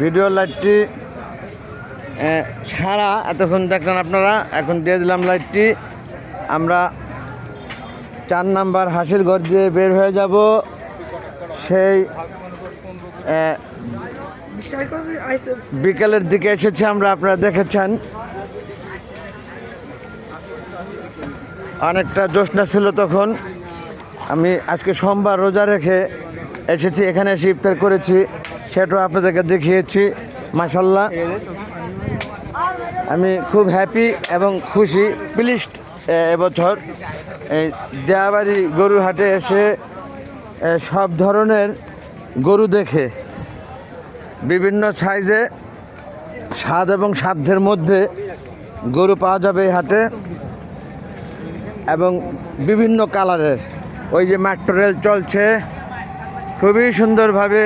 Video লাইটটি ছাড়া এতক্ষণ দেখলেন আপনারা, এখন দিয়ে দিলাম লাইটটি। আমরা 4 নাম্বার হাসিল ঘর দিয়ে বের হয়ে যাব। সেই বিকেলের দিকে এসেছি আমরা, আপনারা দেখেছেন অনেকটা জ্যোৎস্না ছিল তখন। আমি আজকে সোমবার রোজা রেখে এসেছি, এখানে এসে ইফতার করেছি, সেটাও আপনাদেরকে দেখিয়েছি। মাশাল্লাহ, আমি খুব হ্যাপি এবং খুশি, প্লিজড এবছর এই দেয়াবাড়ি গরুর হাটে এসে সব ধরনের গরু দেখে, বিভিন্ন সাইজে, স্বাদ এবং সাধ্যের মধ্যে গরু পাওয়া যাবে এই হাটে, এবং বিভিন্ন কালারের। ওই যে মেট্রো রেল চলছে খুবই সুন্দরভাবে,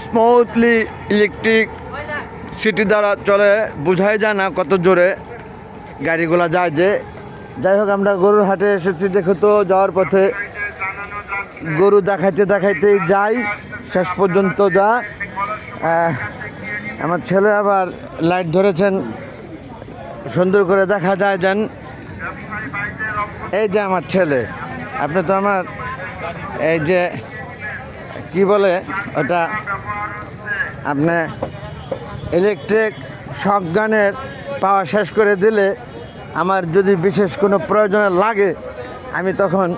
স্মুথলি ইলেকট্রিক সিটি দ্বারা চলে, বোঝাই যায় না কত জোরে গাড়িগুলো যায়। যে যাই হোক, আমরা গরুর হাটে এসেছি, যেহেতু যাওয়ার পথে গরু দেখাইতে দেখাইতেই যাই, শেষ পর্যন্ত যা। আমার ছেলে আবার লাইট ধরেছেন, সুন্দর করে দেখা যায় যেন। এই যে আমার ছেলে, আপনি তো আমার এই যে কি বলে ওটা, আপনি ইলেকট্রিক শক গানের পাওয়া শেষ করে দিলে আমার যদি বিশেষ কোনো প্রয়োজনে লাগে, আমি তখন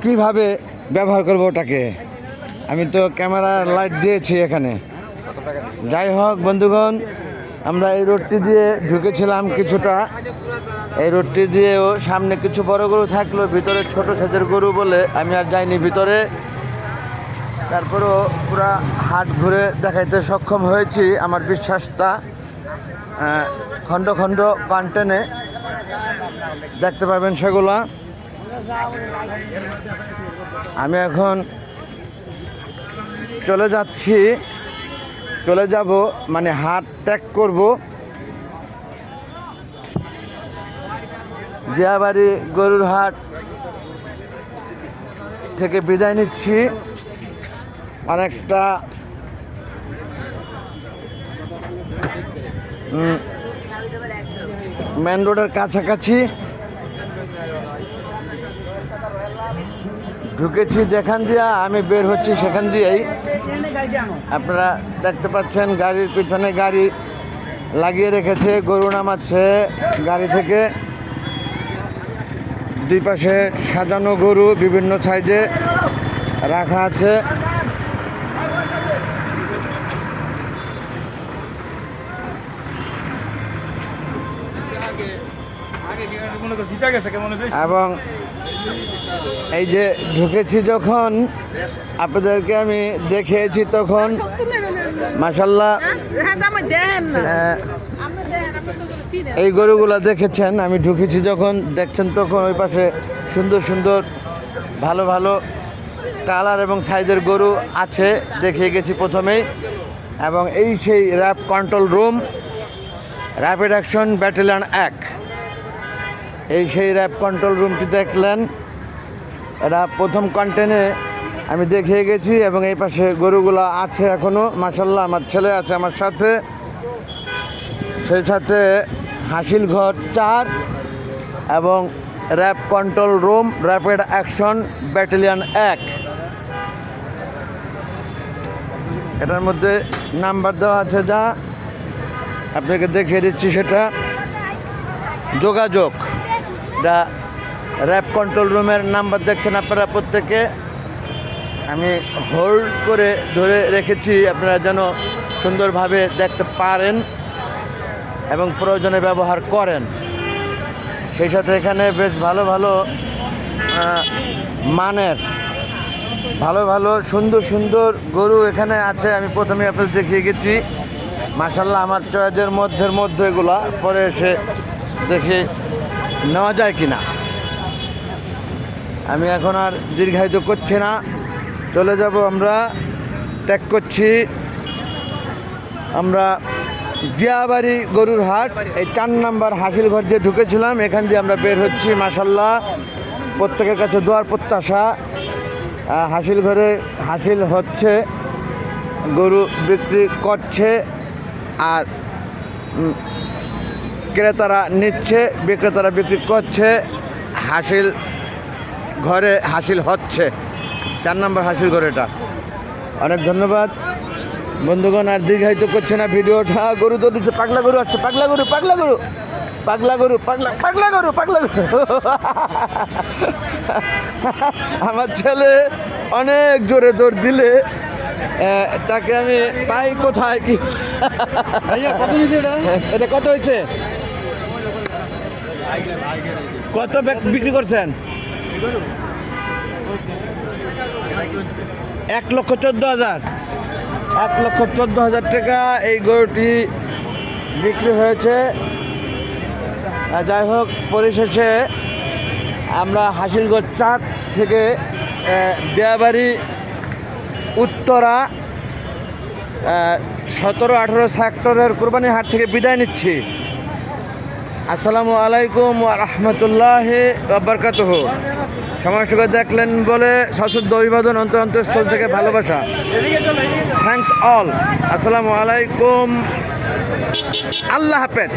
কিভাবে ব্যবহার করব ওটাকে? আমি তো ক্যামেরা লাইট দিয়েছি এখানে। যাই হোক বন্ধুগণ, আমরা এই রোডটি দিয়ে ঢুকেছিলাম কিছুটা। এই রোডটি দিয়েও সামনে কিছু বড় গরু থাকলো, ভিতরে ছোট সাইজের গরু বলে আমি আর যাইনি ভিতরে। তারপরেও পুরা হাট ঘুরে দেখাইতে সক্ষম হয়েছি। আমার বিশ্বাসটা খণ্ড খণ্ড কন্টেনে দেখতে পাবেন সেগুলা। আমি এখন চলে যাব, মানে হাট ত্যাগ করব। দিয়াবাড়ি গরুর হাট থেকে বিদায় নিচ্ছি। অনেকটা মেন রোডের কাছাকাছি ঢুকেছি, যেখান দিয়ে আমি বের হচ্ছি সেখান দিয়েই আপনারা দেখতে পাচ্ছেন গাড়ির পিছনে গাড়ি লাগিয়ে রেখেছে, গরু নামাচ্ছে গাড়ি থেকে। দুই পাশে সাজানো গরু বিভিন্ন সাইজে রাখা আছে। এবং এই যে ঢুকেছি যখন আপনাদেরকে আমি দেখিয়েছি, তখন মাশাল্লাহ এই গরুগুলা দেখেছেন। আমি ঢুকেছি যখন, দেখছেন তখন ওই পাশে সুন্দর সুন্দর ভালো ভালো কালার এবং সাইজের গরু আছে, দেখিয়ে গেছি প্রথমেই। এবং এই সেই RAB control room, rapid action battalion 1, এই সেই র্যাব কন্ট্রোল রুমটি দেখলেন। এটা প্রথম কন্টেনে আমি দেখিয়ে গেছি, এবং এই পাশে গরুগুলা আছে এখনও। মাশাল্লাহ, আমার ছেলে আছে আমার সাথে, সেই সাথে হাসিল ঘর 4 এবং RAB control room rapid action battalion 1। এটার মধ্যে নাম্বার দেওয়া আছে, যা আপনাকে দেখিয়ে দিচ্ছি সেটা যোগাযোগ। এটা র্যাব কন্ট্রোল রুমের নাম্বার দেখছেন আপনারা প্রত্যেকে। আমি হোল্ড করে ধরে রেখেছি, আপনারা যেন সুন্দরভাবে দেখতে পারেন এবং প্রয়োজনে ব্যবহার করেন। সেই সাথে এখানে বেশ ভালো ভালো মানের ভালো ভালো সুন্দর সুন্দর গরু এখানে আছে। আমি প্রথমে আপনাদের দেখিয়ে গেছি। মাশাল্লাহ, আমার চয়েসের মধ্যে এগুলা, পরে এসে দেখে নেওয়া যায় কিনা। আমি এখন আর দীর্ঘায়িত করছি না, চলে যাব। আমরা ত্যাগ করছি। আমরা দিয়াবাড়ি গরুর হাট, এই 4 নাম্বার হাসিল ঘর দিয়ে ঢুকেছিলাম, এখান দিয়ে আমরা বের হচ্ছি। মাশাল্লাহ, প্রত্যেকের কাছে দোয়ার প্রত্যাশা। হাসিল ঘরে হাসিল হচ্ছে গরু বিক্রি করছে আর ক্রেতারা নিচ্ছে, বিক্রেতারা বিক্রি করছে। হাসিল ঘরে হাসিল হচ্ছে, 4 নম্বর হাসিল ঘরে এটা। অনেক ধন্যবাদ বন্ধুগণ, আর দীর্ঘায়িত করছে না ভিডিওটা। গরু তো দিচ্ছে, পাগলা গরু আসছে, পাগলা গরু পাগলা গরু পাগলা গরু পাগলা পাগলা গরু পাগলা গরু। আমার ছেলে অনেক জোরে দৌড় দিলে তাকে আমি পাই কোথায় কি। এটা কত হয়েছে, কত বিক্রি করছেন? 1,14,000, 1,14,000 টাকা এই গরুটি বিক্রি হয়েছে। যাই হোক, পরিশেষে আমরা হাসিলগঞ্জ 4 থেকে দেয়াবাড়ি উত্তরা 17-18 সেক্টরের কোরবানি হাট থেকে বিদায় নিচ্ছি। আসসালামু আলাইকুম ওয়া রাহমাতুল্লাহি ওয়া বারাকাতুহু। সমস্ত দেখলেন বলে সশ্রদ্ধ অভিবাদন, অন্তঃস্থল থেকে ভালোবাসা। Thanks all. আসসালামু আলাইকুম, আল্লাহ হাফেজ।